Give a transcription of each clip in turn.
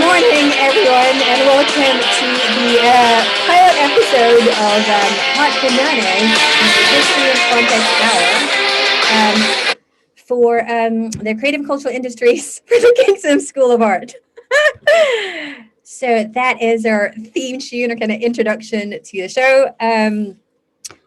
morning, everyone, and welcome to the pilot episode of Hot Bananas, the History and Context Hour, for the Creative Cultural Industries for the Kingston School of Art. So that is our theme tune, or kind of introduction to the show.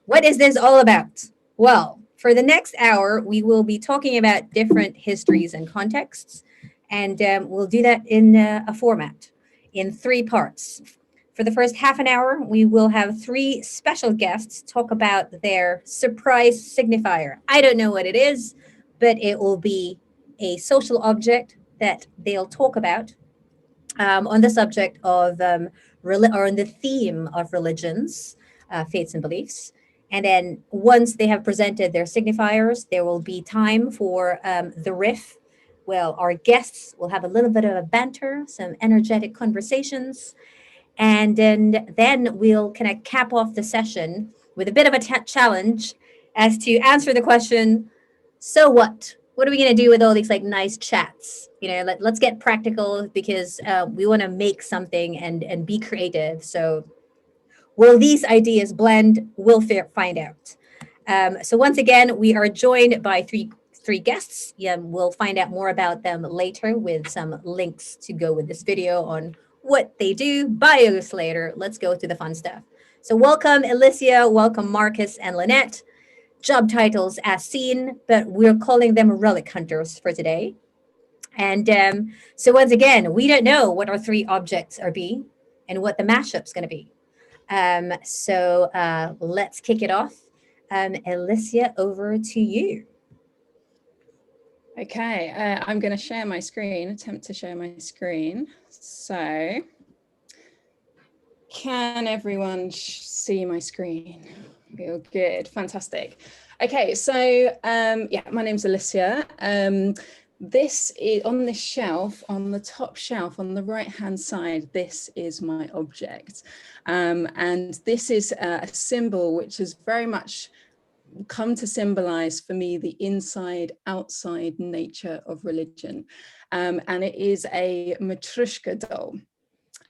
What is this all about? Well, for the next hour, we will be talking about different histories and contexts, and we'll do that in a format in three parts. For the first half an hour, we will have three special guests talk about their surprise signifier. I don't know what it is, but it will be a social object that they'll talk about on the subject of or on the theme of religions, faiths, and beliefs. And then once they have presented their signifiers, there will be time for the riff. Well, our guests will have a little bit of a banter, some energetic conversations, and then we'll kind of cap off the session with a bit of a challenge as to answer the question, so what? What are we going to do with all these like nice chats? Let's get practical because we want to make something and be creative. So will these ideas blend? We'll find out. So once again, we are joined by three guests. Yeah, we'll find out more about them later with some links to go with this video on what they do, bios later. Let's go to the fun stuff. So welcome Elysia, welcome Marcus and Lynette. Job titles as seen, but we're calling them relic hunters for today. And so once again, we don't know what our three objects are be and what the mashup's going to be. So let's kick it off. Elysia, over to you. Okay, I'm going to share my screen, attempt to share my screen. So, can everyone see my screen? Feel good, fantastic. Okay, so yeah, my name's Alicia. This is on this shelf, on the top shelf, on the right-hand side, this is my object. And this is a symbol which has very much come to symbolize for me the inside-outside nature of religion. And it is a matryoshka doll.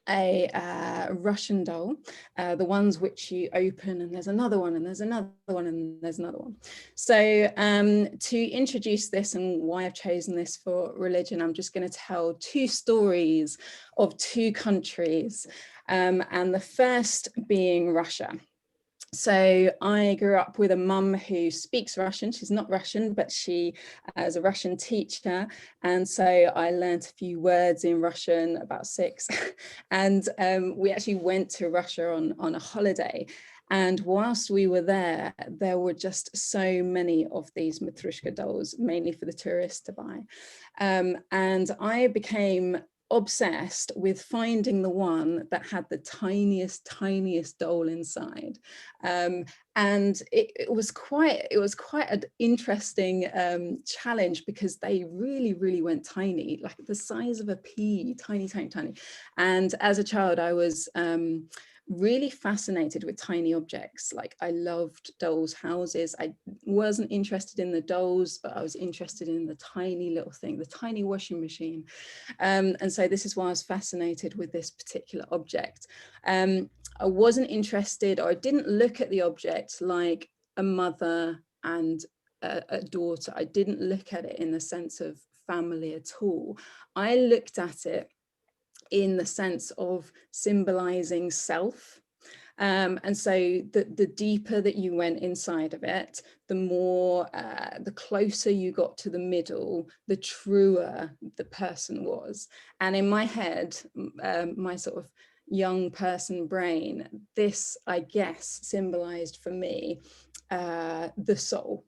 A Russian doll, the ones which you open and there's another one and there's another one and there's another one. So to introduce this and why I've chosen this for religion, I'm just going to tell two stories of two countries, and the first being Russia. So I grew up with a mum who speaks Russian. She's not Russian, but she is a Russian teacher. And so I learned a few words in Russian, about 6. And we actually went to Russia on a holiday. And whilst we were there were just so many of these matryoshka dolls, mainly for the tourists to buy. And I became obsessed with finding the one that had the tiniest doll inside, and it was quite an interesting challenge, because they really went tiny, like the size of a pea, tiny. And as a child I was really fascinated with tiny objects. Like, I loved dolls' houses. I wasn't interested in the dolls, but I was interested in the tiny little thing, the tiny washing machine. And so this is why I was fascinated with this particular object. I wasn't interested, or I didn't look at the object like a mother and a daughter. I didn't look at it in the sense of family at all. I looked at it in the sense of symbolizing self. And so the deeper that you went inside of it, the more, the closer you got to the middle, the truer the person was. And in my head, my sort of young person brain, this, I guess, symbolized for me the soul.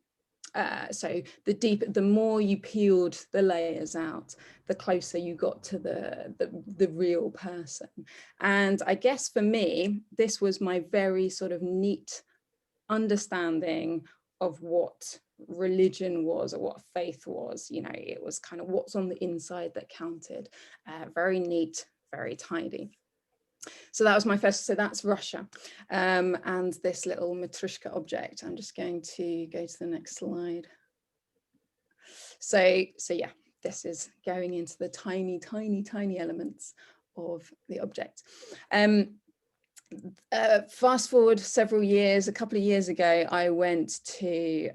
So the more you peeled the layers out, the closer you got to the real person. And I guess for me, this was my very sort of neat understanding of what religion was, or what faith was. It was kind of what's on the inside that counted. Very neat, very tidy. So that was my first, so that's Russia, and this little matryoshka object. I'm just going to go to the next slide. So yeah, this is going into the tiny elements of the object. Fast forward several years, a couple of years ago, I went to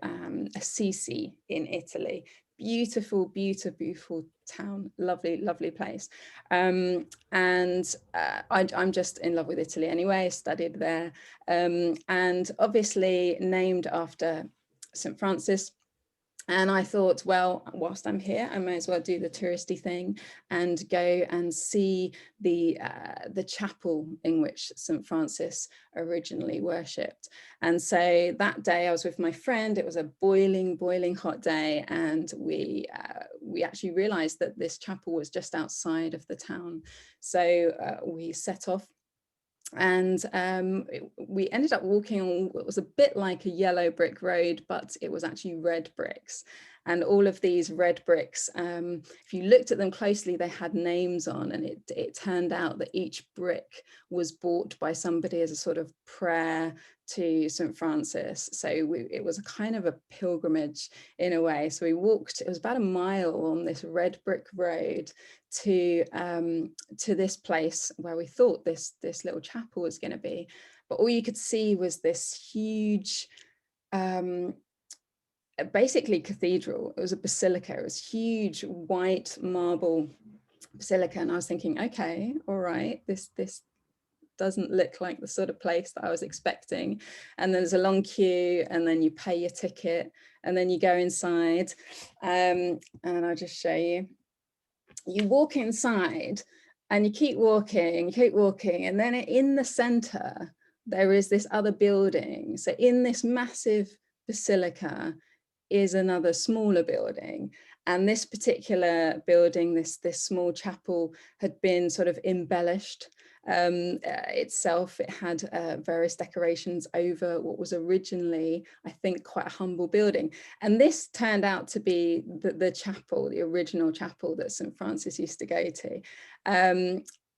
Assisi in Italy. Beautiful, beautiful, beautiful town, lovely, lovely place. I'm just in love with Italy anyway, studied there. And obviously named after St. Francis. And I thought, well, whilst I'm here, I may as well do the touristy thing and go and see the chapel in which St. Francis originally worshipped. And so that day I was with my friend. It was a boiling, boiling hot day, and we actually realized that this chapel was just outside of the town. So we set off. And we ended up walking on what was a bit like a yellow brick road, but it was actually red bricks. And all of these red bricks, if you looked at them closely, they had names on, and it turned out that each brick was bought by somebody as a sort of prayer to St. Francis. So it was a kind of a pilgrimage in a way. So we walked, it was about a mile on this red brick road to this place where we thought this little chapel was going to be. But all you could see was this huge, basically cathedral. It was a basilica. It was huge white marble basilica. And I was thinking, okay, all right, this doesn't look like the sort of place that I was expecting. And there's a long queue, and then you pay your ticket, and then you go inside. And I'll just show you. You walk inside and you keep walking, and then in the center, there is this other building. So in this massive basilica is another smaller building. And this particular building, this small chapel, had been sort of embellished itself. It had various decorations over what was originally, I think, quite a humble building. And this turned out to be the chapel, the original chapel that St. Francis used to go to.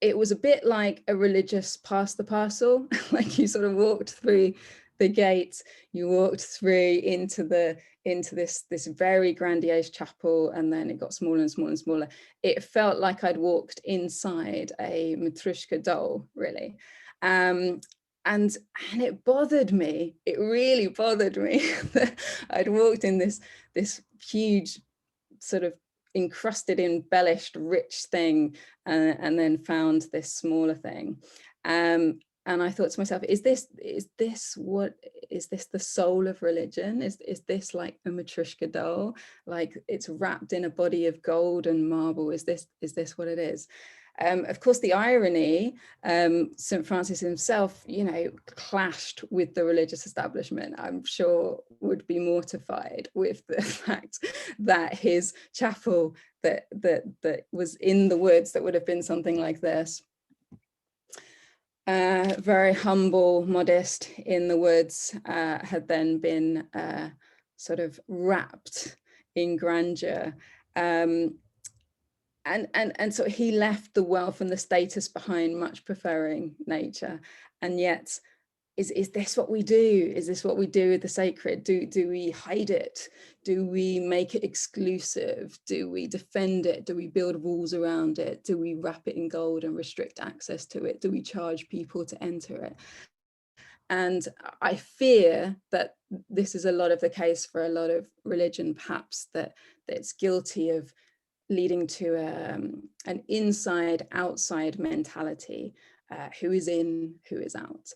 It was a bit like a religious pass the parcel, like you sort of walked through the gate, you walked through into this very grandiose chapel, and then it got smaller and smaller and smaller. It felt like I'd walked inside a matryoshka doll, really. And it bothered me. It really bothered me that I'd walked in this huge sort of encrusted, embellished, rich thing, and then found this smaller thing. And I thought to myself, is this the soul of religion? Is this like a matryoshka doll? Like it's wrapped in a body of gold and marble? Is this what it is? Of course, the irony, St. Francis himself, clashed with the religious establishment. I'm sure would be mortified with the fact that his chapel that was in the woods, that would have been something like this. Very humble, modest in the woods, had then been sort of wrapped in grandeur. And so he left the wealth and the status behind, much preferring nature. And yet, is this what we do? Is this what we do with the sacred? Do we hide it? Do we make it exclusive? Do we defend it? Do we build walls around it? Do we wrap it in gold and restrict access to it? Do we charge people to enter it? And I fear that this is a lot of the case for a lot of religion, perhaps, that it's guilty of leading to an inside-outside mentality, who is in, who is out.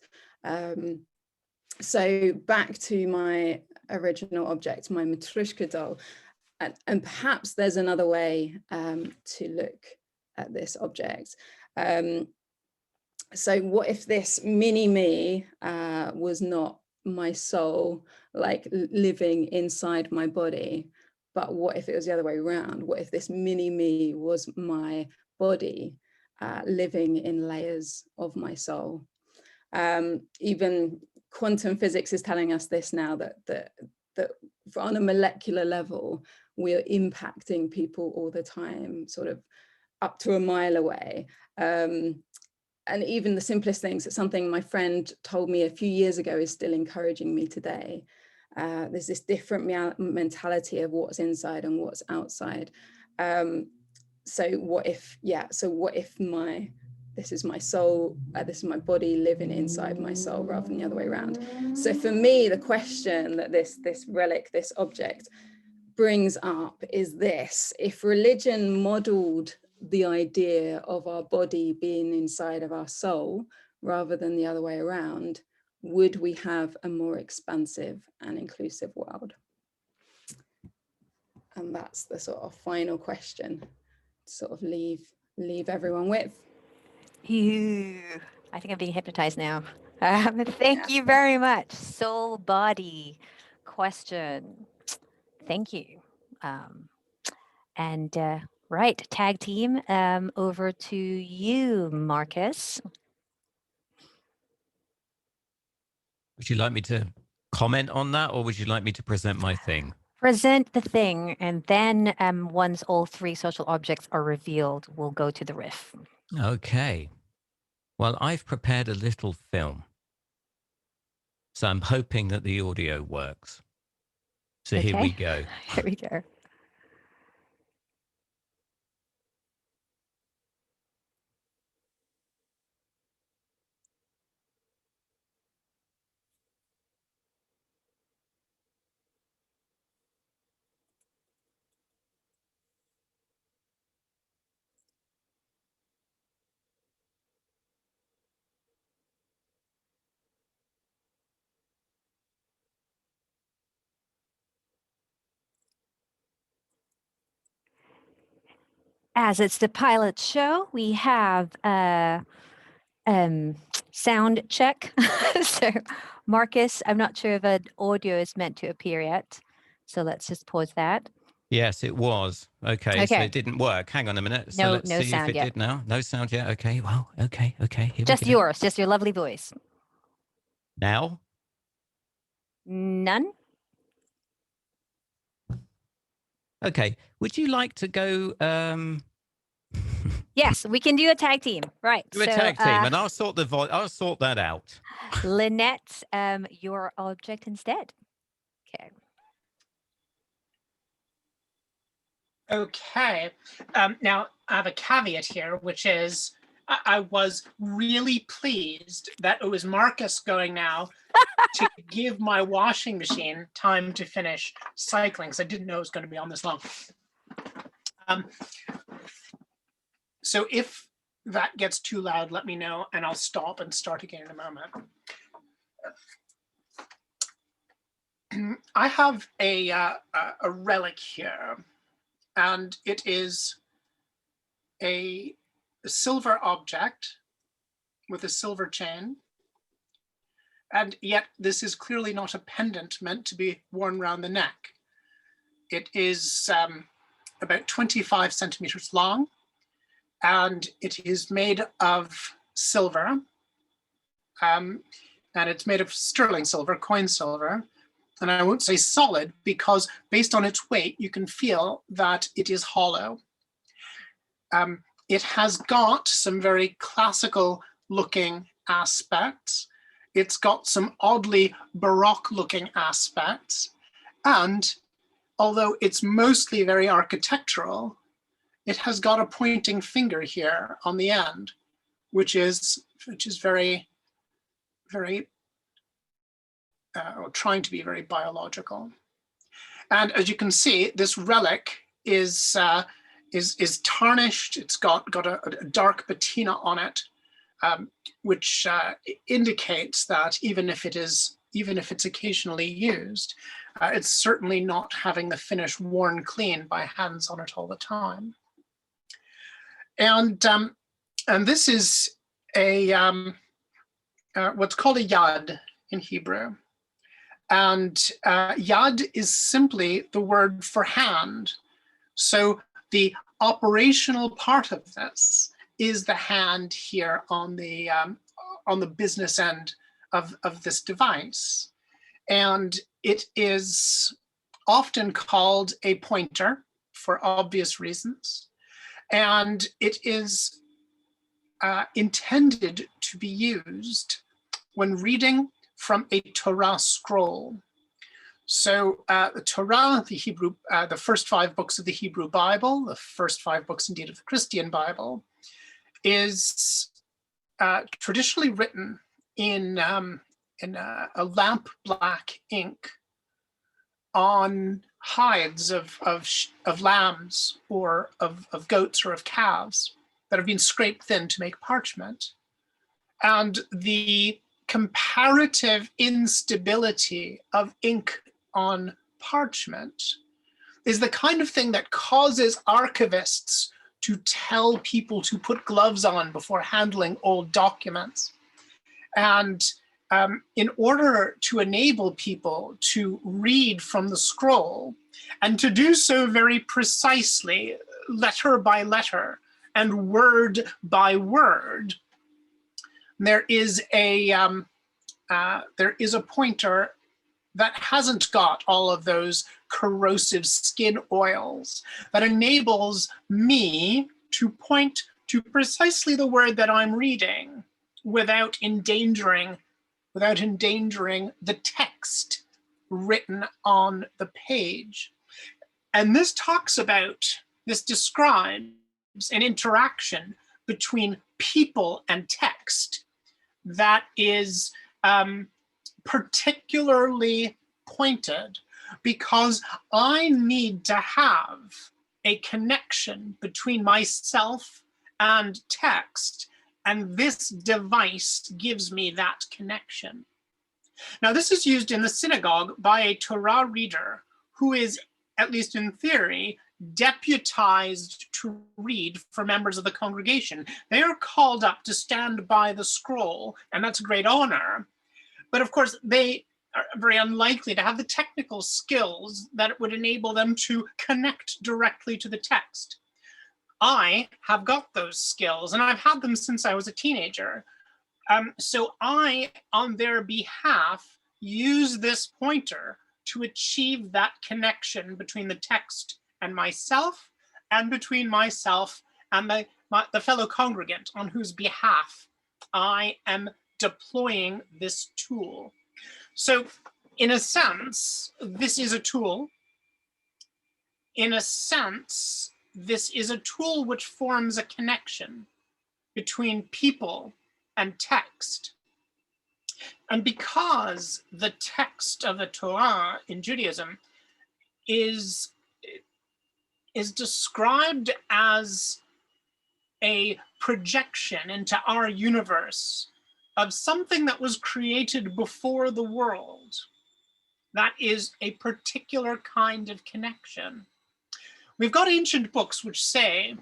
So back to my original object, my matryoshka doll, and perhaps there's another way to look at this object. So what if this mini me was not my soul, like living inside my body, but what if it was the other way around? What if this mini me was my body living in layers of my soul? Even quantum physics is telling us this now, that on a molecular level, we're impacting people all the time, sort of up to a mile away. And even the simplest things, it's something my friend told me a few years ago is still encouraging me today. There's this different mentality of what's inside and what's outside. So what if my this is my soul, this is my body living inside my soul, rather than the other way around. So for me, the question that this relic, this object brings up is this: if religion modeled the idea of our body being inside of our soul rather than the other way around, would we have a more expansive and inclusive world? And that's the sort of final question to sort of leave everyone with. Ew. I think I'm being hypnotized now. Thank you very much. Soul body question. Thank you. Right, tag team, over to you, Marcus. Would you like me to comment on that, or would you like me to present my thing? Present the thing, and then once all three social objects are revealed, we'll go to the riff. Okay. Well, I've prepared a little film, so I'm hoping that the audio works. So Okay. Here we go. Here we go. As it's the pilot show, we have a sound check. So, Marcus, I'm not sure if an audio is meant to appear yet. So let's just pause that. Yes, it was. Okay, so it didn't work. Hang on a minute. So let's no see if sound it yet. did now. No sound yet. Okay, well, okay. Here Just we go. yours, just your lovely voice. Now? None? Okay. Would you like to go Yes, we can do a tag team. Right. do a tag team, and I'll sort I'll sort that out. Lynette, your object instead. Okay. Okay. Now, I have a caveat here, which is I was really pleased that it was Marcus going now to give my washing machine time to finish cycling, because I didn't know it was going to be on this long. So if that gets too loud, let me know, and I'll stop and start again in a moment. I have a relic here, and it is a silver object with a silver chain. And yet this is clearly not a pendant meant to be worn around the neck. It is about 25 centimeters long, and it is made of silver. And it's made of sterling silver, coin silver. And I won't say solid, because based on its weight, you can feel that it is hollow. It has got some very classical looking aspects. It's got some oddly Baroque looking aspects. And although it's mostly very architectural, it has got a pointing finger here on the end, which is very, very, trying to be very biological. And as you can see, this relic is tarnished. It's got a dark patina on it, which indicates that even if it's occasionally used, it's certainly not having the finish worn clean by hands on it all the time. And this is a what's called a yad in Hebrew. And yad is simply the word for hand. So the operational part of this is the hand here on the business end of this device. And it is often called a pointer for obvious reasons. And it is intended to be used when reading from a Torah scroll. So the Torah, the Hebrew, the first 5 books of the Hebrew Bible, the first 5 books indeed of the Christian Bible, is traditionally written in a lamp black ink on hides of lambs or of goats or of calves that have been scraped thin to make parchment. And the comparative instability of ink on parchment is the kind of thing that causes archivists to tell people to put gloves on before handling old documents. And in order to enable people to read from the scroll, and to do so very precisely, letter by letter and word by word, there is a pointer that hasn't got all of those corrosive skin oils, that enables me to point to precisely the word that I'm reading without endangering the text written on the page. And this describes an interaction between people and text that is particularly pointed, because I need to have a connection between myself and text, and this device gives me that connection. Now, this is used in the synagogue by a Torah reader who is, at least in theory, deputized to read for members of the congregation. They are called up to stand by the scroll, and that's a great honor. But of course, they are very unlikely to have the technical skills that would enable them to connect directly to the text. I have got those skills, and I've had them since I was a teenager. So I, on their behalf, use this pointer to achieve that connection between the text and myself, and between myself and the fellow congregant on whose behalf I am deploying this tool. So in a sense, this is a tool. In a sense, this is a tool which forms a connection between people and text. And because the text of the Torah in Judaism is described as a projection into our universe of something that was created before the world, that is a particular kind of connection. We've got ancient books which say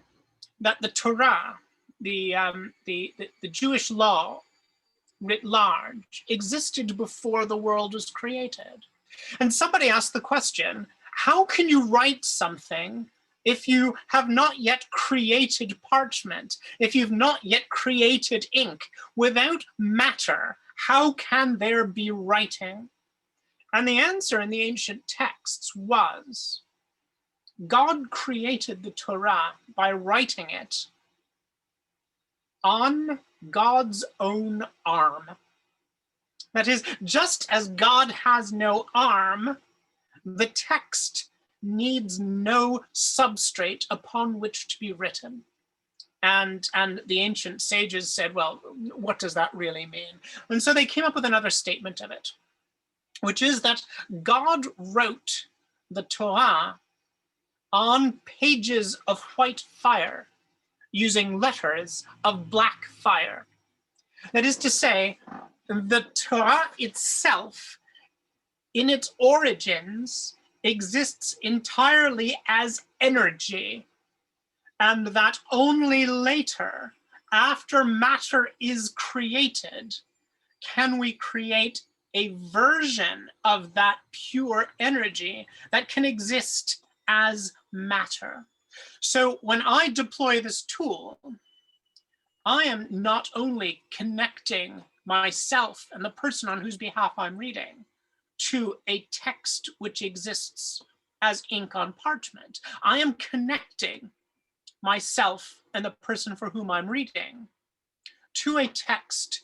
that the Torah, the Jewish law writ large, existed before the world was created. And somebody asked the question, how can you write something if you have not yet created parchment, if you've not yet created ink? Without matter, how can there be writing? And the answer in the ancient texts was, God created the Torah by writing it on God's own arm. That is, just as God has no arm, the text needs no substrate upon which to be written. And the ancient sages said, well, what does that really mean? And so they came up with another statement of it, which is that God wrote the Torah on pages of white fire using letters of black fire. That is to say, the Torah itself, in its origins, exists entirely as energy, and that only later, after matter is created, can we create a version of that pure energy that can exist as matter. So when I deploy this tool, I am not only connecting myself and the person on whose behalf I'm reading to a text which exists as ink on parchment. I am connecting myself and the person for whom I'm reading to a text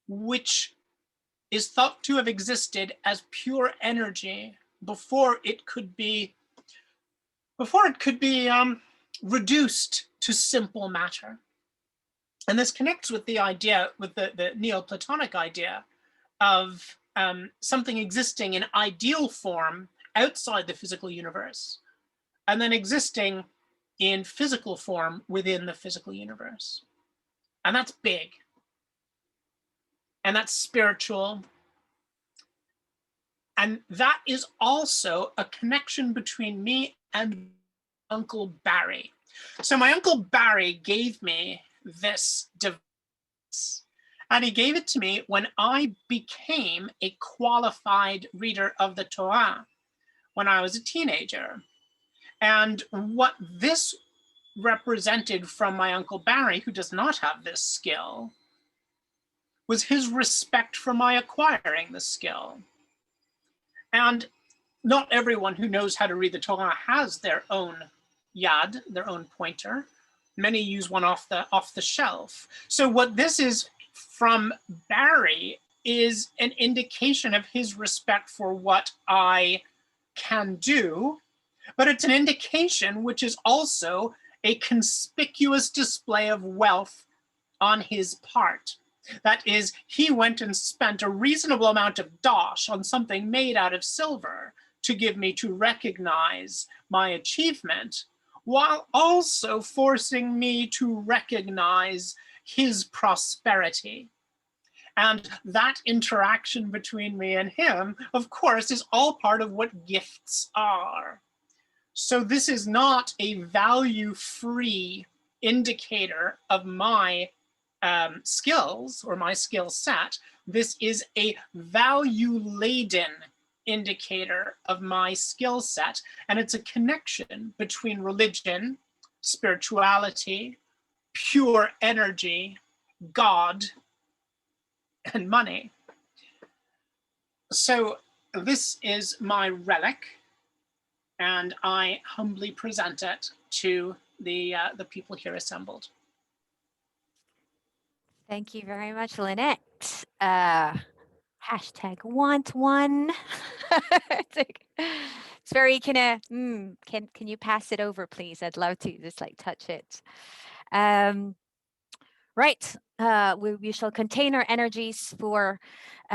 which is thought to have existed as pure energy before it could be reduced to simple matter. And this connects with the idea, with the Neoplatonic idea of something existing in ideal form outside the physical universe, and then existing in physical form within the physical universe. And that's big. And that's spiritual. And that is also a connection between me and Uncle Barry. So my Uncle Barry gave me this device, and he gave it to me when I became a qualified reader of the Torah when I was a teenager. And what this represented from my Uncle Barry, who does not have this skill, was his respect for my acquiring the skill. And not everyone who knows how to read the Torah has their own yad, their own pointer. Many use one off the shelf. So what this is from Barry is an indication of his respect for what I can do, but it's an indication which is also a conspicuous display of wealth on his part. That is, he went and spent a reasonable amount of dosh on something made out of silver to give me to recognize my achievement, while also forcing me to recognize his prosperity. And that interaction between me and him, of course, is all part of what gifts are. So this is not a value-free indicator of my skills or my skill set. This is a value-laden indicator of my skill set, and it's a connection between religion, spirituality, pure energy, God, and money. So this is my relic, and I humbly present it to the people here assembled. Thank you very much, Lynette. Hashtag want one. It's very kind of, can you pass it over, please? I'd love to just like touch it. Right, we shall contain our energies for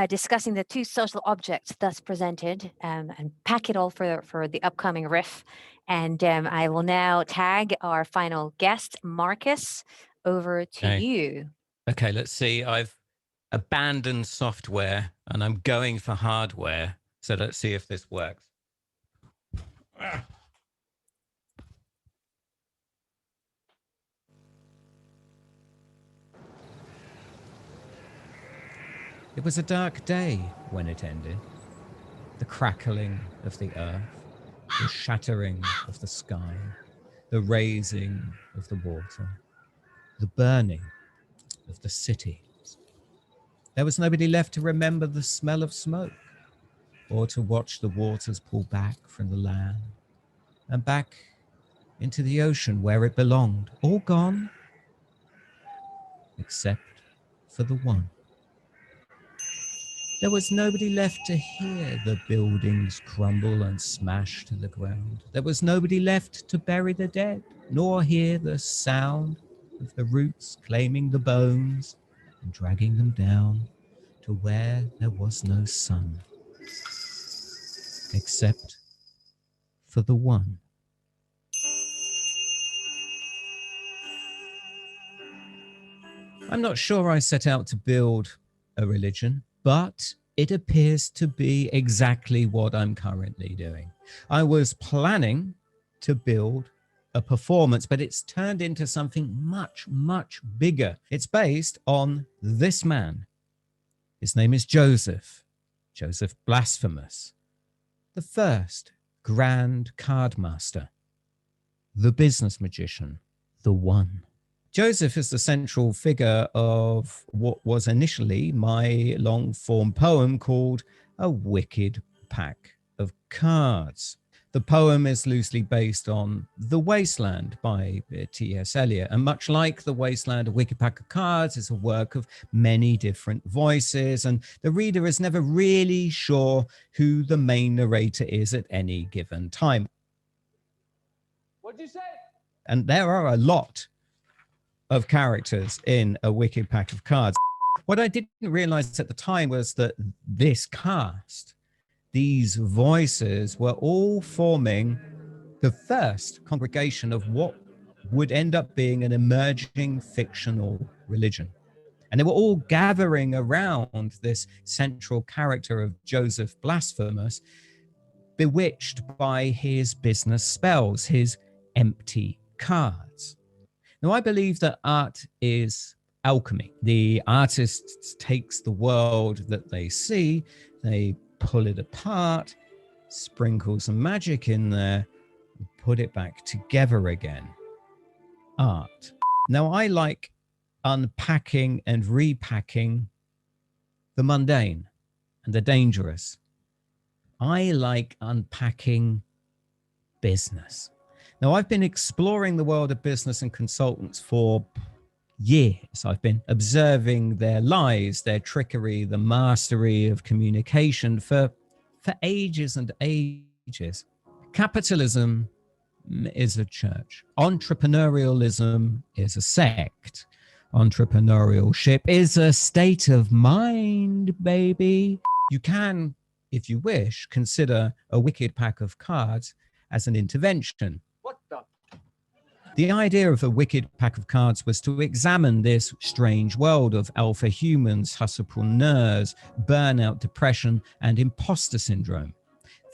discussing the two social objects thus presented and pack it all for the upcoming riff. And I will now tag our final guest, Marcus, over to you. Okay, let's see. I've abandoned software and I'm going for hardware. So let's see if this works. It was a dark day when it ended. The crackling of the earth, the shattering of the sky, the raising of the water, the burning of the city. There was nobody left to remember the smell of smoke or to watch the waters pull back from the land and back into the ocean where it belonged. All gone, except for the one. There was nobody left to hear the buildings crumble and smash to the ground. There was nobody left to bury the dead, nor hear the sound of the roots claiming the bones and dragging them down to where there was no sun, except for the one. I'm not sure I set out to build a religion, but it appears to be exactly what I'm currently doing. I was planning to build a performance, but it's turned into something much, much bigger. It's based on this man. His name is Joseph Blasphemous, the first grand card master, the business magician, the one. Joseph is the central figure of what was initially my long-form poem called A Wicked Pack of Cards. The poem is loosely based on The Wasteland by T.S. Eliot, and much like The Wasteland, A Wicked Pack of Cards is a work of many different voices, and the reader is never really sure who the main narrator is at any given time. What'd you say? And there are a lot of characters in a wicked pack of cards. What I didn't realize at the time was that this cast, these voices, were all forming the first congregation of what would end up being an emerging fictional religion. And they were all gathering around this central character of Joseph Blasphemous, bewitched by his business spells, his empty cards. Now, I believe that art is alchemy. The artist takes the world that they see, they pull it apart, sprinkle some magic in there, and put it back together again. Art. Now, I like unpacking and repacking the mundane and the dangerous. I like unpacking business. Now, I've been exploring the world of business and consultants for years. I've been observing their lies, their trickery, the mastery of communication for ages and ages. Capitalism is a church. Entrepreneurialism is a sect. Entrepreneurship is a state of mind, baby. You can, if you wish, consider a wicked pack of cards as an intervention. What the? The idea of a wicked pack of cards was to examine this strange world of alpha humans, hustlepreneurs, burnout, depression, and imposter syndrome.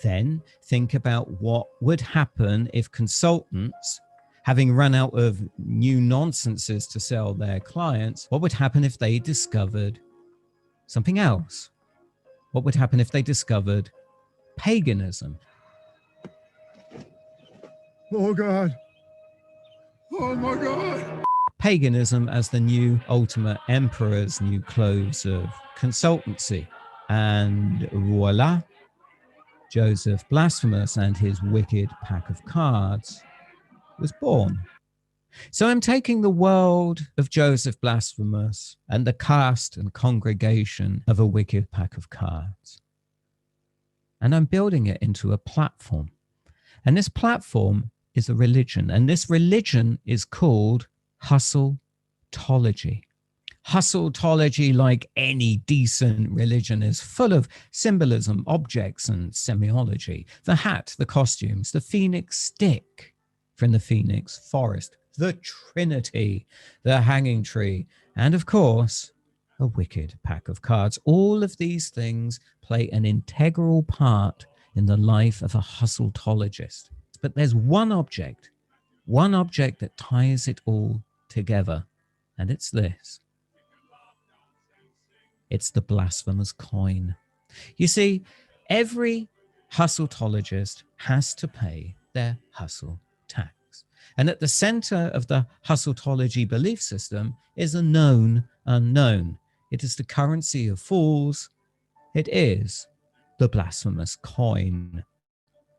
Then think about what would happen if consultants, having run out of new nonsenses to sell their clients, what would happen if they discovered something else? What would happen if they discovered paganism? Oh, God. Oh, my God. Paganism as the new ultimate emperor's new clothes of consultancy. And voila, Joseph Blasphemous and his wicked pack of cards was born. So I'm taking the world of Joseph Blasphemous and the cast and congregation of a wicked pack of cards, and I'm building it into a platform. And this platform is a religion, and this religion is called hustletology. Hustletology, like any decent religion, is full of symbolism, objects, and semiology. The hat, the costumes, the phoenix stick from the phoenix forest, the Trinity, the hanging tree, and of course, a wicked pack of cards. All of these things play an integral part in the life of a hustletologist. But there's one object that ties it all together, and it's this. It's the blasphemous coin. You see, every hustletologist has to pay their hustle tax. And at the center of the hustletology belief system is a known unknown. It is the currency of fools. It is the blasphemous coin.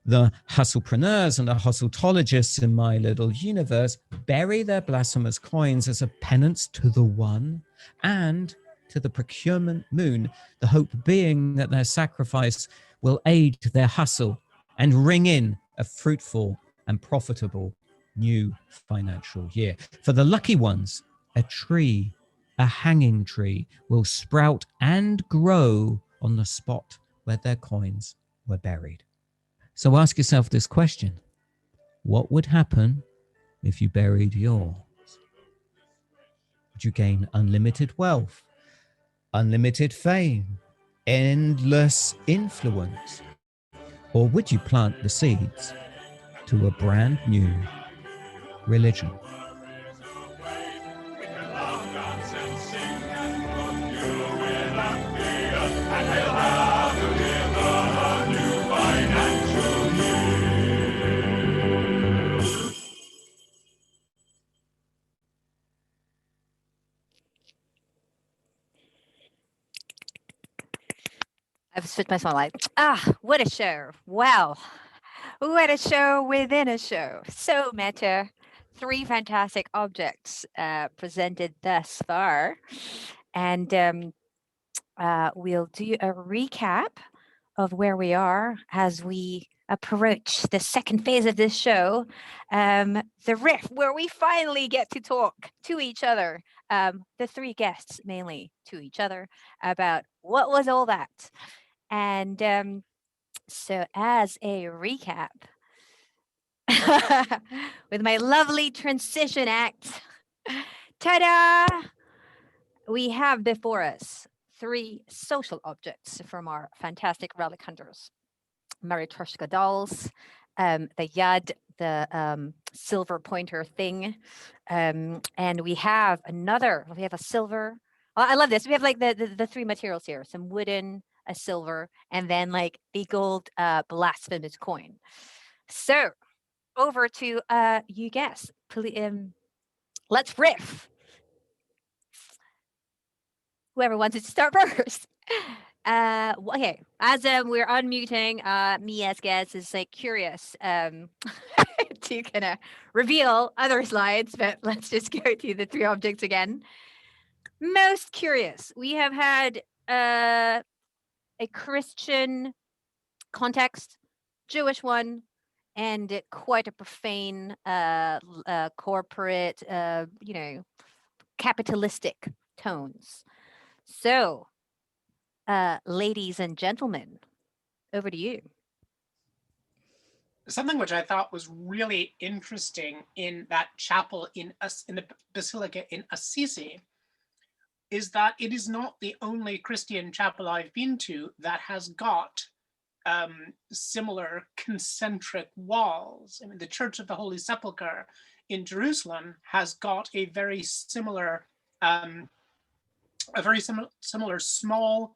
The hustlepreneurs and the hustletologists in my little universe bury their blasphemous coins as a penance to the one and to the procurement moon, the hope being that their sacrifice will aid their hustle and ring in a fruitful and profitable new financial year. For the lucky ones, a tree, a hanging tree, will sprout and grow on the spot where their coins were buried. So ask yourself this question: what would happen if you buried yours? Would you gain unlimited wealth, unlimited fame, endless influence? Or would you plant the seeds to a brand new religion? I've spit my small light. What a show. Wow. What a show within a show. So meta. 3 fantastic objects presented thus far. And we'll do a recap of where we are as we approach the second phase of this show, the riff, where we finally get to talk to each other, the three guests mainly to each other, about what was all that. And so as a recap, with my lovely transition act, ta-da! We have before us 3 social objects from our fantastic relic hunters. matryoshka dolls, the yad, the silver pointer thing, and we have a silver. I love this. We have like the 3 materials here: some wooden, a silver, and then like the gold blasphemous coin. So over to you guess. Let's riff. Whoever wants to start first. Okay, as we're unmuting, me as guest is like curious to kind of reveal other slides, but let's just go to the 3 objects again. Most curious, we have had a Christian context, Jewish one, and quite a profane corporate, capitalistic tones. So, ladies and gentlemen, over to you. Something which I thought was really interesting in that chapel in the Basilica in Assisi is that it is not the only Christian chapel I've been to that has got similar concentric walls. I mean, the Church of the Holy Sepulchre in Jerusalem has got a very similar small,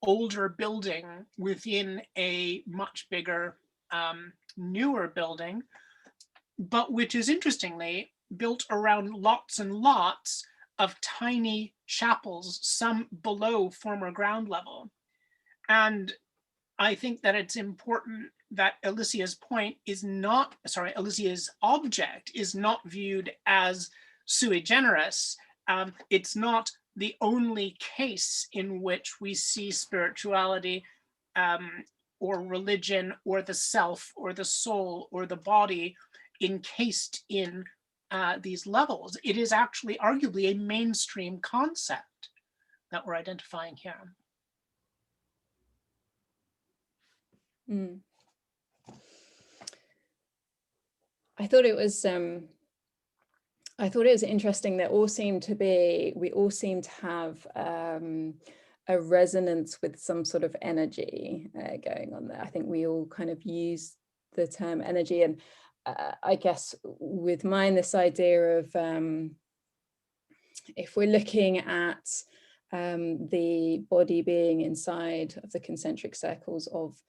older building within a much bigger, newer building, but which is interestingly built around lots and lots of tiny chapels, some below former ground level. And I think that it's important that Elysia's object is not viewed as sui generis. It's not the only case in which we see spirituality or religion or the self or the soul or the body encased in these levels. It is actually arguably a mainstream concept that we're identifying here. I thought it was interesting that we all seem to have a resonance with some sort of energy going on there. I think we all kind of use the term energy, and I guess with mine, this idea of if we're looking at the body being inside of the concentric circles of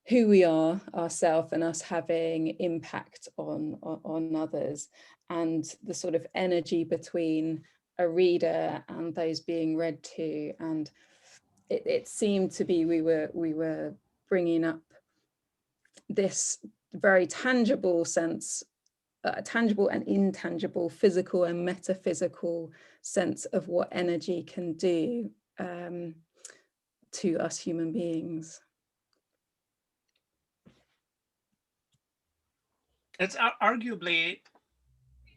who we are ourselves and us having impact on others, and the sort of energy between a reader and those being read to. And it seemed to be we were bringing up this very tangible sense, tangible and intangible, physical and metaphysical sense of what energy can do to us human beings. It's arguably,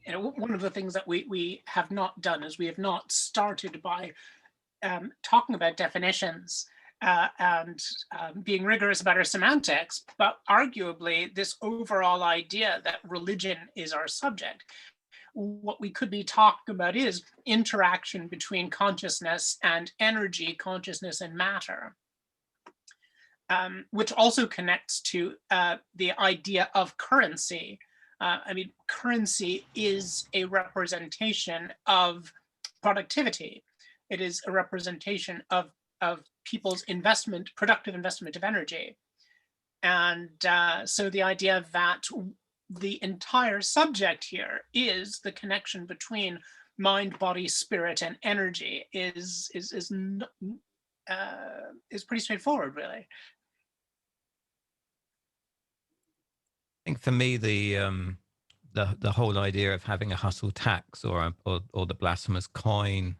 one of the things that we have not done is we have not started by talking about definitions and being rigorous about our semantics, but arguably this overall idea that religion is our subject. What we could be talking about is interaction between consciousness and energy, consciousness and matter. Which also connects to the idea of currency. I mean, currency is a representation of productivity. It is a representation of people's productive investment of energy. And so the idea that the entire subject here is the connection between mind, body, spirit, and energy is pretty straightforward, really. I think for me, the whole idea of having a hustle tax or the blasphemous coin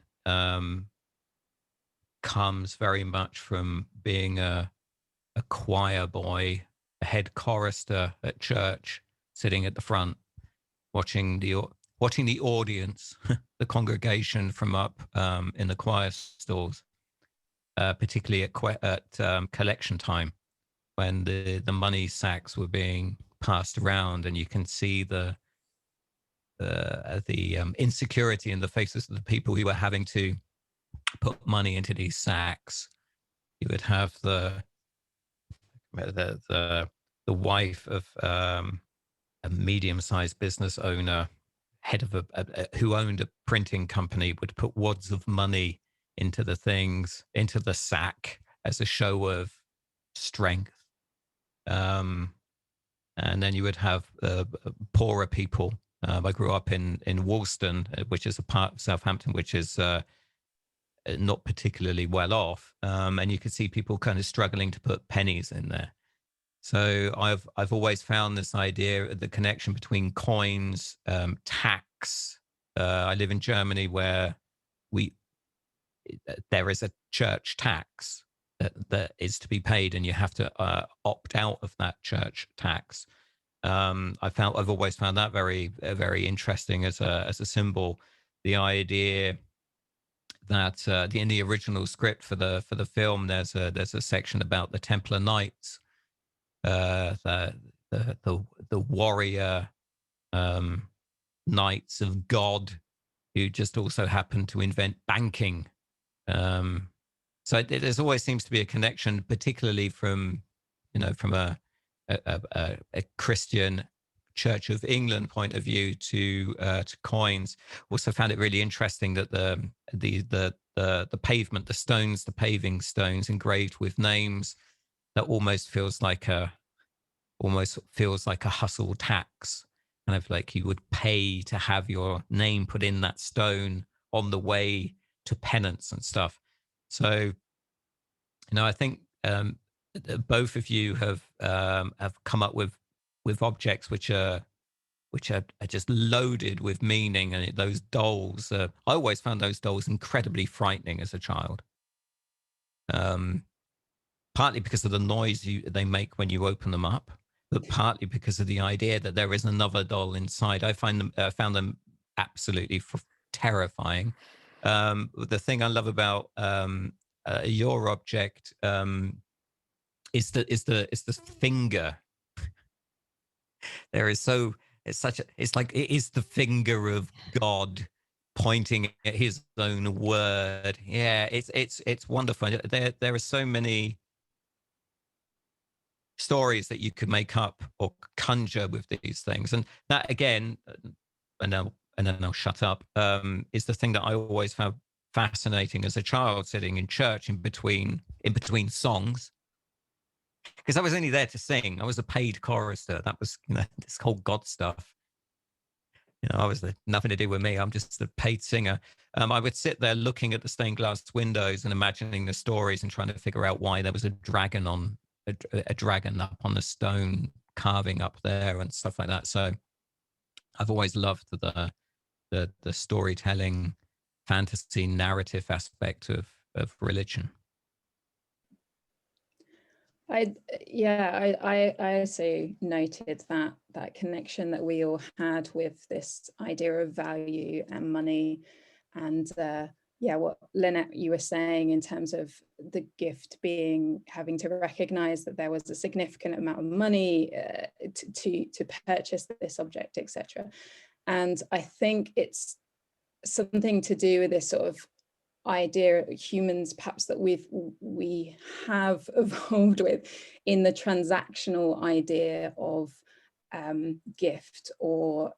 comes very much from being a choir boy head chorister at church sitting at the front, watching the audience, the congregation from up in the choir stalls, particularly at collection time, when the money sacks were being passed around, and you can see the insecurity in the faces of the people who were having to put money into these sacks. You would have the wife of a medium-sized business owner, head of who owned a printing company, would put wads of money into the sack as a show of strength. And then you would have poorer people. I grew up in Woolston, which is a part of Southampton, which is not particularly well off, and you could see people kind of struggling to put pennies in there. So I've always found this idea, the connection between coins, tax. I live in Germany, where there is a church tax that is to be paid, and you have to opt out of that church tax. I've always found that very, very interesting as a symbol. The idea that in the original script for the film, there's a section about the Templar Knights, the warrior knights of God, who just also happened to invent banking. So there's always seems to be a connection, particularly from a Christian Church of England point of view to coins. Also found it really interesting that the pavement, the paving stones engraved with names, that almost feels like a hustle tax, kind of like you would pay to have your name put in that stone on the way to penance and stuff. So, I think both of you have come up with objects which are just loaded with meaning. And those dolls, I always found those dolls incredibly frightening as a child. Partly because of the noise they make when you open them up, but partly because of the idea that there is another doll inside. I found them absolutely terrifying. The thing I love about your object is the finger. It is the finger of God pointing at his own word. Yeah, it's wonderful. There are so many stories that you could make up or conjure with these things, and that again, and then I'll shut up, is the thing that I always found fascinating as a child, sitting in church in between songs, because I was only there to sing. I was a paid chorister. That was this whole God stuff. I was nothing to do with me. I'm just a paid singer. I would sit there looking at the stained glass windows and imagining the stories and trying to figure out why there was a dragon up on the stone carving up there and stuff like that. So I've always loved the storytelling, fantasy, narrative aspect of religion. I also noted that connection that we all had with this idea of value and money, and what Lynette, you were saying in terms of the gift having to recognize that there was a significant amount of money to purchase this object, etc. And I think it's something to do with this sort of idea, humans perhaps, that we have evolved with, in the transactional idea of gift, or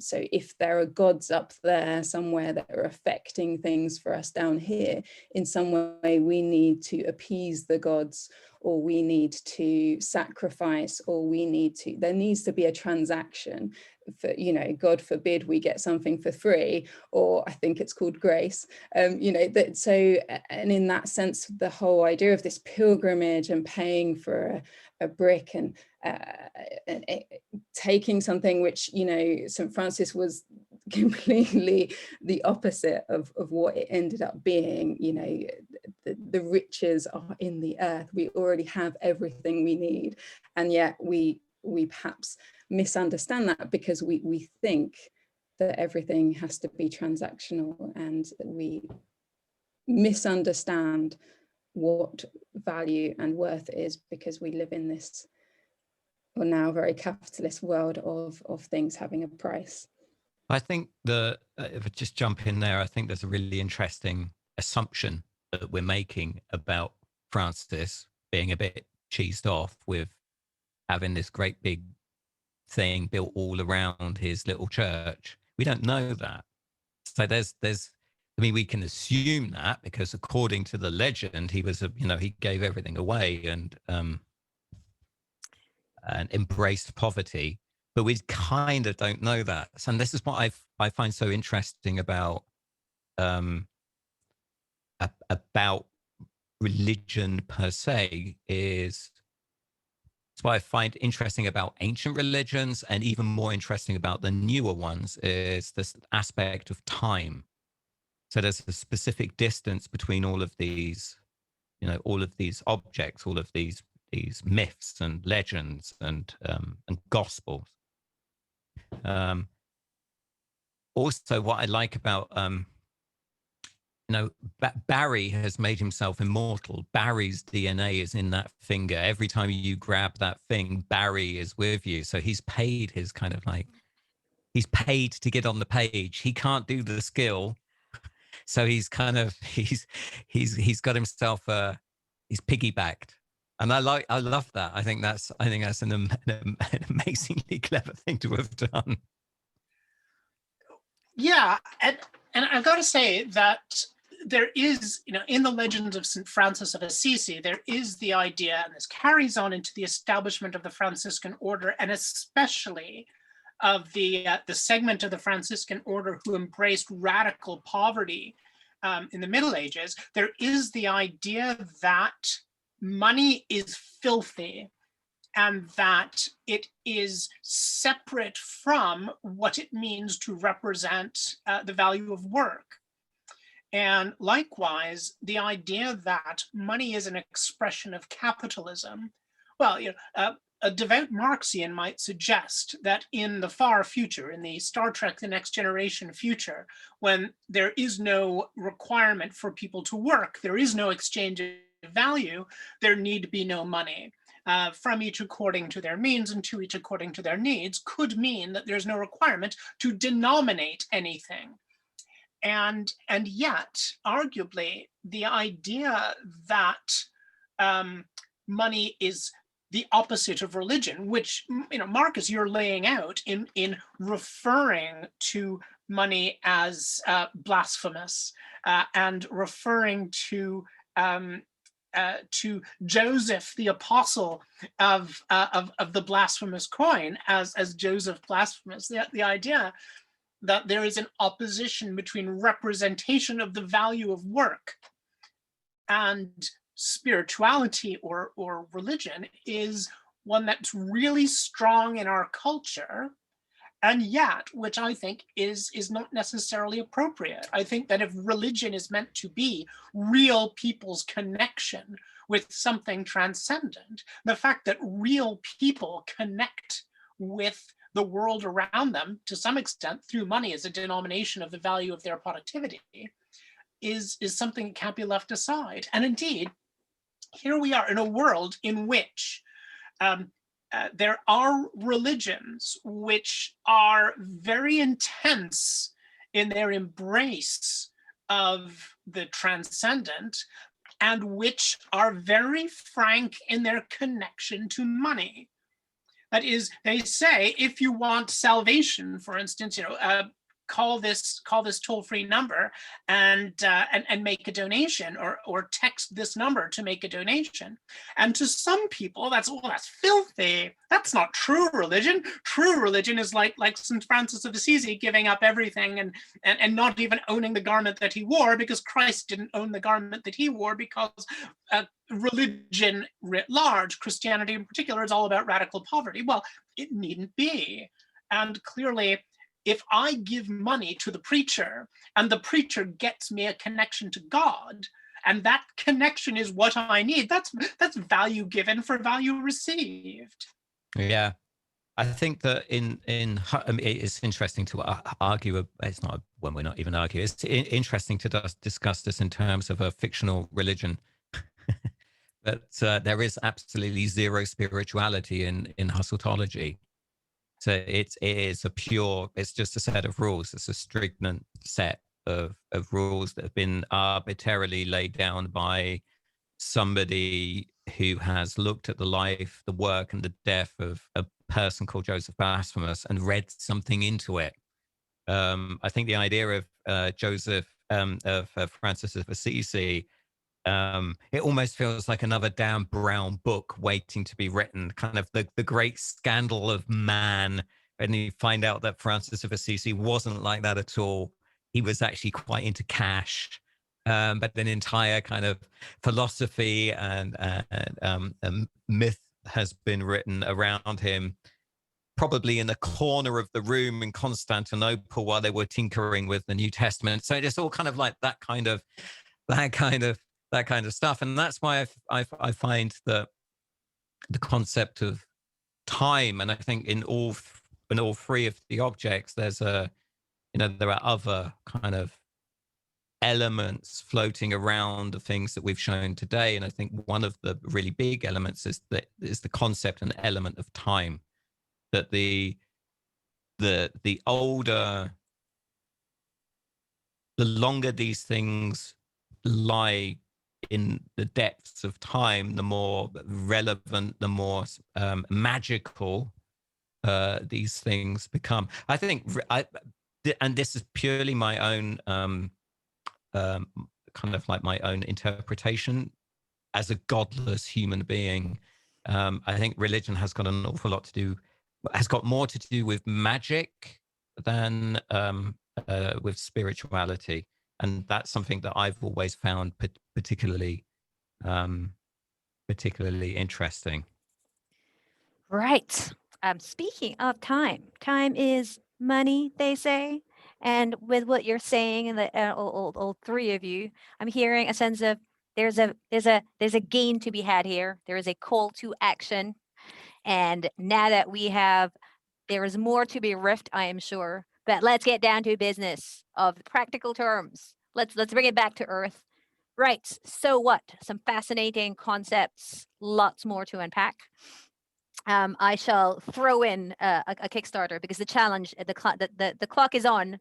so if there are gods up there somewhere that are affecting things for us down here in some way, we need to appease the gods, or we need to sacrifice, or there needs to be a transaction for, God forbid we get something for free, or I think it's called grace, and in that sense, the whole idea of this pilgrimage and paying for a brick and taking something which, St. Francis was completely the opposite of what it ended up being, the riches are in the earth. We already have everything we need. And yet we perhaps misunderstand that because we think that everything has to be transactional, and we misunderstand what value and worth is because we live in this, or now very capitalist world of things having a price. I think if I just jump in there, I think there's a really interesting assumption that we're making about Francis being a bit cheesed off with having this great big thing built all around his little church. We don't know that. So I mean, we can assume that because according to the legend, he was he gave everything away and embraced poverty, but we kind of don't know that. And this is what I find so interesting about religion per se. It's what I find interesting about ancient religions, and even more interesting about the newer ones, is this aspect of time. So there's a specific distance between all of these, all of these objects, all of these myths and legends and gospels. Also, what I like about Barry has made himself immortal. Barry's DNA is in that finger. Every time you grab that thing, Barry is with you. So he's paid his he's paid to get on the page. He can't do the skill. So he's got himself he's piggybacked. And I love that. I think that's an amazingly clever thing to have done. Yeah, and I've got to say that there is, in the legends of St. Francis of Assisi, there is the idea, and this carries on into the establishment of the Franciscan order, and especially of the segment of the Franciscan order who embraced radical poverty in the Middle Ages. There is the idea that money is filthy and that it is separate from what it means to represent the value of work. And likewise, the idea that money is an expression of capitalism. Well, a devout Marxian might suggest that in the far future, in the Star Trek The Next Generation future, when there is no requirement for people to work, there is no exchange of value, there need be no money. From each according to their means and to each according to their needs could mean that there's no requirement to denominate anything. And yet, arguably, the idea that money is the opposite of religion, which, Marcus, you're laying out in referring to money as blasphemous and referring to Joseph, the apostle of the blasphemous coin, as Joseph blasphemous. The idea that there is an opposition between representation of the value of work and spirituality or religion is one that's really strong in our culture, and yet which I think is not necessarily appropriate. I think that if religion is meant to be real people's connection with something transcendent, the fact that real people connect with the world around them to some extent through money as a denomination of the value of their productivity is something that can't be left aside. And indeed, here we are in a world in which there are religions which are very intense in their embrace of the transcendent and which are very frank in their connection to money. That is, they say, if you want salvation, for instance, call this toll-free number and make a donation, or text this number to make a donation. And to some people, that's filthy. That's not true religion. True religion is like St. Francis of Assisi giving up everything and not even owning the garment that he wore, because Christ didn't own the garment that he wore, because religion writ large, Christianity in particular, is all about radical poverty. Well, it needn't be. And clearly, if I give money to the preacher and the preacher gets me a connection to God, And that connection is what I need. That's value given for value received. Yeah. I think that it's interesting to argue. It's not when we're not even arguing. It's interesting to discuss this in terms of a fictional religion. But there is absolutely zero spirituality in Hussertology. So it is it's just a set of rules. It's a stringent set of rules that have been arbitrarily laid down by somebody who has looked at the life, the work, and the death of a person called Joseph Blasphemous and read something into it. I think the idea of Francis of Assisi, it almost feels like another Dan Brown book waiting to be written, kind of the great scandal of man. And you find out that Francis of Assisi wasn't like that at all. He was actually quite into cash. But an entire kind of philosophy and myth has been written around him, probably in a corner of the room in Constantinople while they were tinkering with the New Testament. So it's all kind of like that kind of stuff. And that's why I find that the concept of time, and I think in all three of the objects, there's there are other kind of elements floating around the things that we've shown today. And I think one of the really big elements is the concept and element of time, that the longer these things lie in the depths of time, the more relevant, the more magical these things become. I think, and this is purely my own kind of like my own interpretation as a godless human being. I think religion has got an awful lot to do, has got more to do with magic than with spirituality. And that's something that I've always found particularly interesting. Right. Speaking of time, time is money, they say. And with what you're saying, and all three of you, I'm hearing a sense of there's a gain to be had here. There is a call to action. And now that there is more to be riffed, I am sure. But let's get down to business of practical terms. Let's bring it back to earth. Right. So what? Some fascinating concepts, lots more to unpack. I shall throw in a Kickstarter because the challenge, the clock is on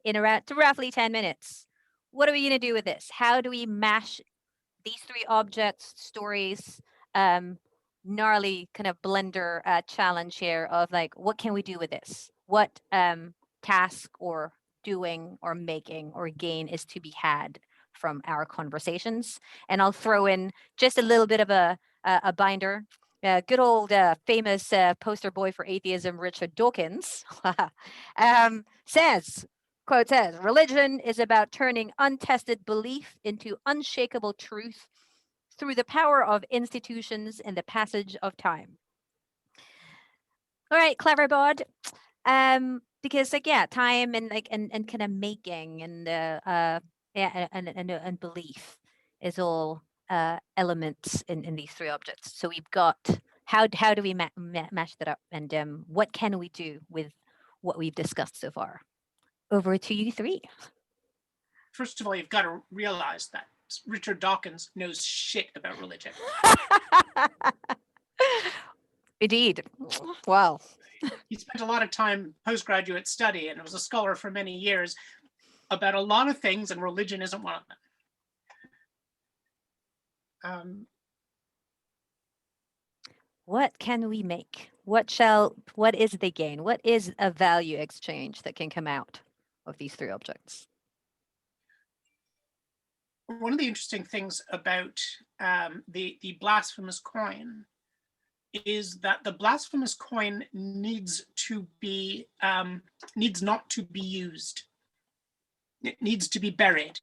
in around roughly 10 minutes. What are we going to do with this? How do we mash these three objects, stories, gnarly kind of blender challenge here of like, what can we do with this? What task or doing or making or gain is to be had from our conversations? And I'll throw in just a little bit of a binder. Good old famous poster boy for atheism, Richard Dawkins, says, quote says, religion is about turning untested belief into unshakable truth through the power of institutions and the passage of time. All right, clever bod. Because like, yeah, time and like and kind of making and and belief is all elements in these three objects. So we've got how do we mash that up, and what can we do with what we've discussed so far? Over to you three. First of all, you've got to realize that Richard Dawkins knows shit about religion. Indeed. Wow. He spent a lot of time postgraduate study and was a scholar for many years about a lot of things, and religion isn't one of them. What can we make? What is the gain? What is a value exchange that can come out of these three objects? One of the interesting things about the blasphemous coin is that the blasphemous coin needs not to be used. It needs to be buried.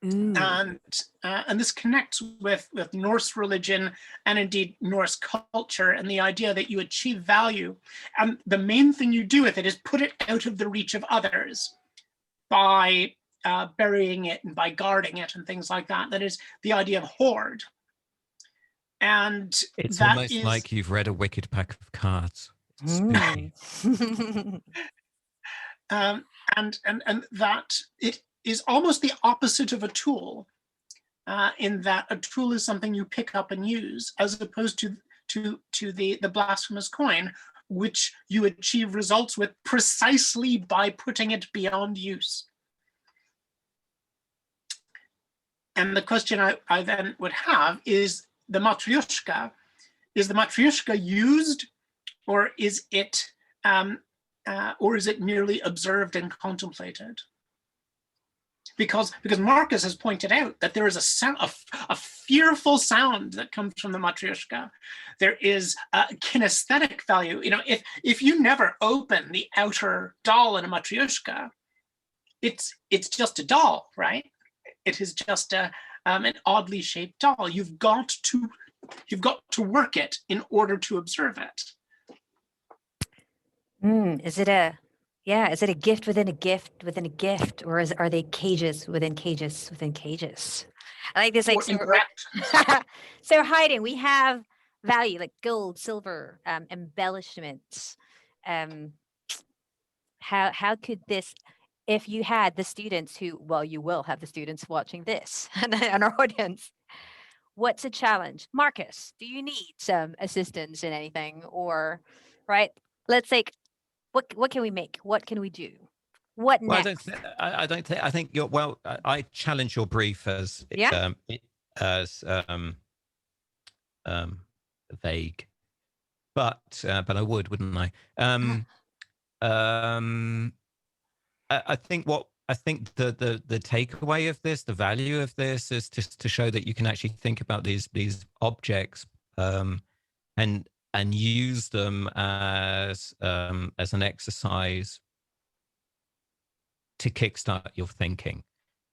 And this connects with Norse religion and indeed Norse culture, and the idea that you achieve value, and the main thing you do with it is put it out of the reach of others by burying it and by guarding it and things like that. That is the idea of hoard. And It's that almost is, like you've read a wicked pack of cards. Spooky. and that it is almost the opposite of a tool, in that a tool is something you pick up and use, as opposed to the blasphemous coin, which you achieve results with precisely by putting it beyond use. And the question I then would have is the matryoshka. Is the matryoshka used, or is it merely observed and contemplated? Because Marcus has pointed out that there is a sound, a fearful sound that comes from the matryoshka. There is a kinesthetic value. You know, if you never open the outer doll in a matryoshka, it's just a doll, right? It is just an oddly shaped doll. You've got to work it in order to observe it. Is it a gift within a gift within a gift, or are they cages within cages within cages? I like this. Like, so hiding, we have value like gold, silver, embellishments. How could this, if you had the students who, well, you will have the students watching this and our audience, what's a challenge? Marcus, do you need some assistance in anything? Or, right, let's like, what can we make? What can we do? What Well, next? I think you're, well, I challenge your brief as vague, but I would, wouldn't I? I think the takeaway of this, the value of this, is just to show that you can actually think about these objects and use them as an exercise to kickstart your thinking.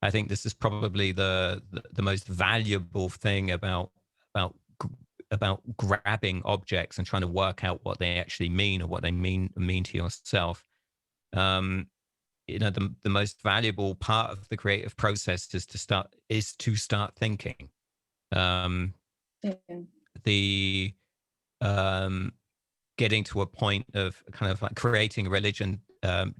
I think this is probably the most valuable thing about grabbing objects and trying to work out what they actually mean, or what they mean to yourself. You know, the most valuable part of the creative process is to start thinking. The getting to a point of kind of like creating a religion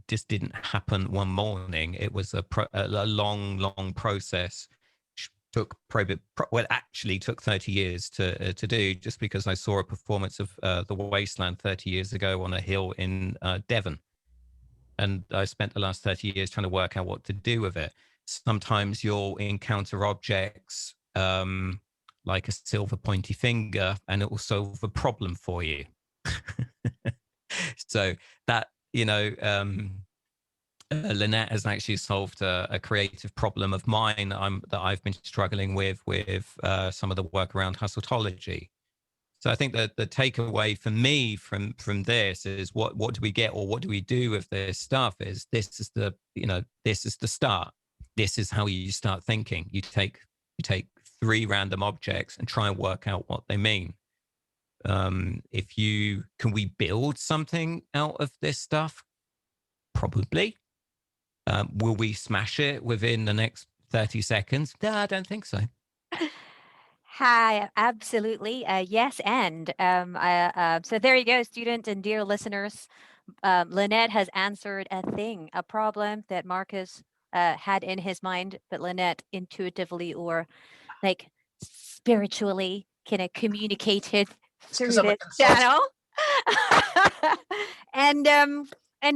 just didn't happen one morning. It was a long process. Actually took 30 years to do, just because I saw a performance of The Wasteland 30 years ago on a hill in Devon. And I spent the last 30 years trying to work out what to do with it. Sometimes you'll encounter objects like a silver pointy finger, and it will solve a problem for you. So that, you know, Lynette has actually solved a creative problem of mine that I've been struggling with some of the work around hustlotology. So I think that the takeaway for me from this is what do we get, or what do we do with this stuff, is this is the start. This is how you start thinking. You take 3 random objects and try and work out what they mean. Can we build something out of this stuff? Probably. Will we smash it within the next 30 seconds? No, I don't think so. Hi, absolutely. Yes, and so there you go, student and dear listeners. Lynette has answered a problem that Marcus had in his mind, but Lynette intuitively or like spiritually kind of communicated through this channel. And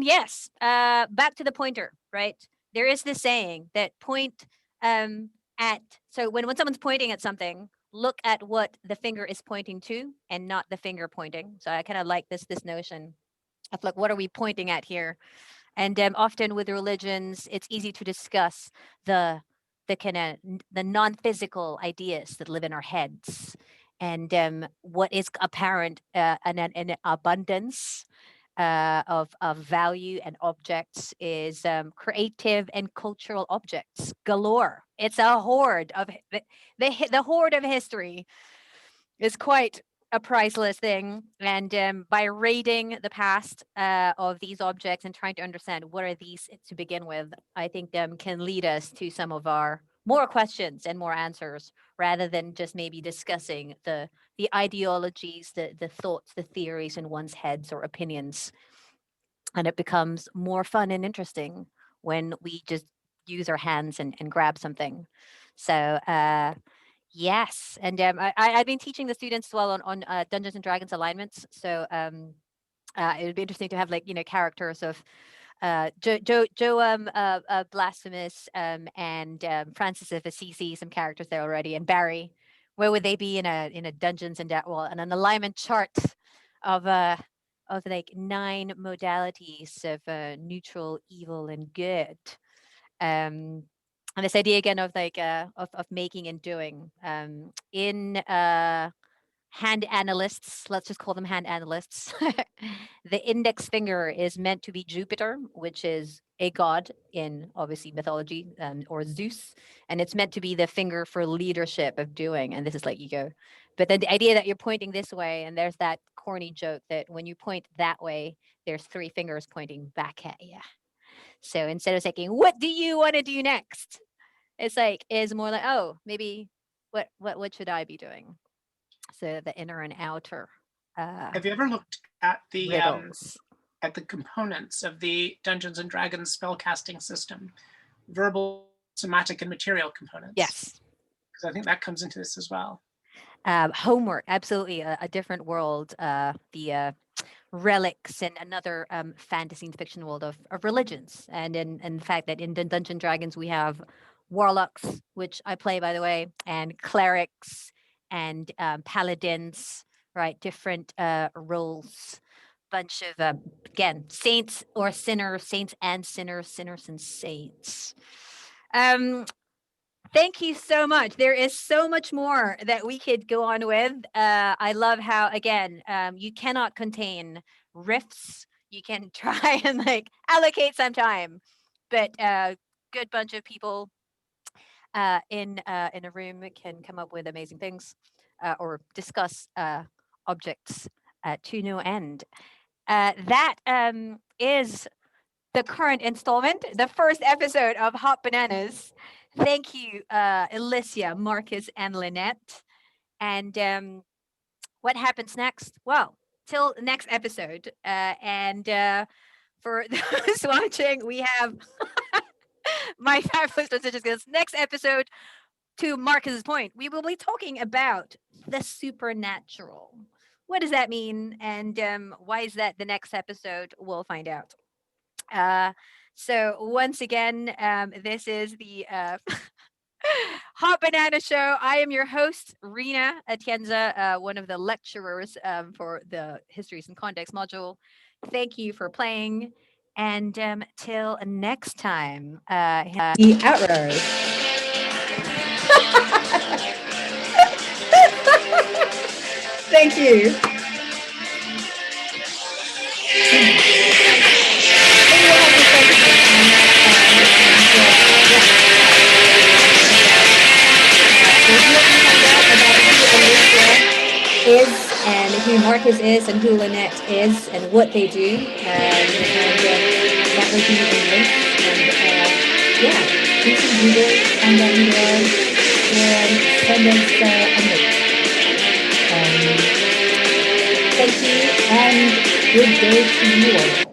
yes, back to the pointer, right? There is this saying that point at, so when someone's pointing at something, look at what the finger is pointing to and not the finger pointing. So I kind of like this notion of like, what are we pointing at here? And often with religions, it's easy to discuss the kind of the non-physical ideas that live in our heads, and what is apparent an abundance of value and objects is creative and cultural objects galore. It's a hoard of the hoard of history is quite a priceless thing. And by raiding the past of these objects and trying to understand what are these to begin with, I think can lead us to some of our more questions and more answers, rather than just maybe discussing the ideologies, the thoughts, the theories in one's heads or opinions. And it becomes more fun and interesting when we just use our hands and grab something. So yes, and I've been teaching the students as well on Dungeons and Dragons alignments. So it would be interesting to have, like, characters of Joe Blasphemous and Francis of Assisi, some characters there already, and Barry. Where would they be in a Dungeons and and an alignment chart of like 9 modalities of neutral, evil, and good. And this idea again of like of making and doing in hand analysts, let's just call them hand analysts. The index finger is meant to be Jupiter, which is a god in obviously mythology, or Zeus, and it's meant to be the finger for leadership of doing. And this is like ego. But then the idea that you're pointing this way, and there's that corny joke that when you point that way, there's 3 fingers pointing back at you. So instead of saying, what do you want to do next? It's like, is more like, oh, maybe what should I be doing? So the inner and outer. Have you ever looked at the riddles. At the components of the Dungeons and Dragons spellcasting system? Verbal, somatic, and material components. Yes. Because I think that comes into this as well. Homework, absolutely a different world. The relics and another fantasy and fiction world of religions. And in the fact that in Dungeons and Dragons we have warlocks, which I play, by the way, and clerics and paladins, right? Different roles, bunch of, again, saints or sinners, saints and sinners, sinners and saints. Thank you so much. There is so much more that we could go on with. I love how, again, you cannot contain riffs. You can try and like allocate some time, but a good bunch of people in a room can come up with amazing things or discuss objects to no end. That is the current installment, the first episode of Hot Bananas. Thank you, Elysia, Marcus, and Lynette. And what happens next? Well, till next episode. And for those watching, we have my fabulous decisions. Next episode, to Marcus's point, we will be talking about the supernatural. What does that mean? And why is that the next episode? We'll find out. So once again, this is the Hot Banana Show. I am your host, Rina Atienza, one of the lecturers for the Histories and Context module. Thank you for playing. And till next time, the outros. Thank you. Is and who Marcus is and who Lynette is and what they do, and that will be in links. And yeah, do some Google, find out who they are, and send us a note. Thank you and good day to you all.